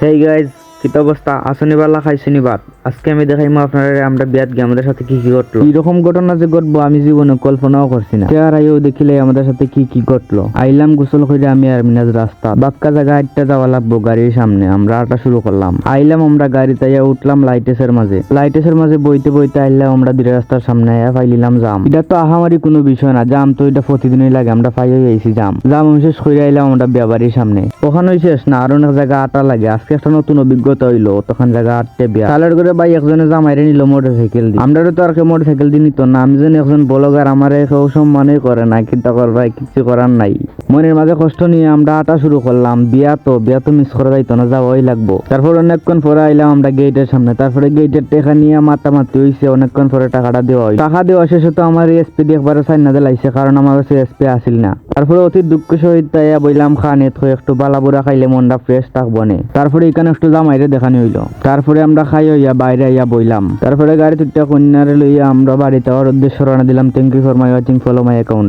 Hey guys, কিত অবস্থা? আসনি বালা খাইছনি বাদ। আজকে আমি দেখাইমু আপনারা আমরা বিয়াত গিয়ে আমাদের সাথে কি কি ঘটলো। এরকম ঘটনা যে ঘটবো আমি জীবনে কল্পনাও করছি না। চেয়ার আইও দেখিলে আমাদের সাথে কি কি ঘটলো। আইলাম গোসল করে আমি আর মিনাজ রাস্তা বাক্কা জায়গা আটটা যাওয়া লাগবো গাড়ির সামনে। আমরা আটা শুরু করলাম। আইলাম আমরা গাড়িতে আইয়া উঠলাম লাইটেসের মাঝে বইতে বইতে আইলাম আমরা ধীরে রাস্তার সামনে আইয়া ফাইলিলাম জাম। এটা তো আহামারি কোনো বিষয় না, জাম তো এটা প্রতিদিনই লাগে। আমরা পাইয়ে আইছি জাম শেষ করে আইলাম আমরা বিয়াবাড়ির সামনে। ওখানেই শেষ না, আর অনেক জায়গা আটা লাগে। আজকে একটা নতুন অভিজ্ঞতা হইলো। তখন জায়গা আটটে বিয়া সালের করে ভাই একজনে জামাইরে নিল মোটরসাইকেল দিয়ে। আমরা তো আর কেউ মোটরসাইকেল দিয়ে নিত না। আমি যেন একজন ব্লগার, আমার কেউ সম্মানই করে না। কিতা করবাই, কিছু করার নাই। মনের মাঝে কষ্ট নিয়ে আমরা আটা শুরু করলাম। বিয়া তো মিস করা যাইতো না, যাওয়াই লাগবো। তারপর অনেকক্ষণ পরে আইলাম আমরা গেটের সামনে। তারপরে গেটের টাকা নিয়ে মাতামাতি হইছে। অনেকক্ষণ পরে টাকাটা দেওয়া হয়। টাকা দেওয়া শেষে তো আমার এসপি দিয়ে একবারে সাইন না দিলাইছে, কারণ আমার কাছে এসপি আসিল না। তারপরে অতি দুঃখ সহিত তাইয়া বইলাম খানে তো একটু বালাবুরা খাইলে মনটা ফ্রেশ থাকবো নে। তারপরে এখানে একটু জামাইরে দেখানি হইলো। তারপরে আমরা খাই হইয়া বাইরে আইয়া বইলাম। তারপরে গাড়ি তুইটা কন্যারে লইয়া আমরা বাড়িতে ওর উদ্দেশ্য রওনা দিলাম। Thank you for my watching, follow my account.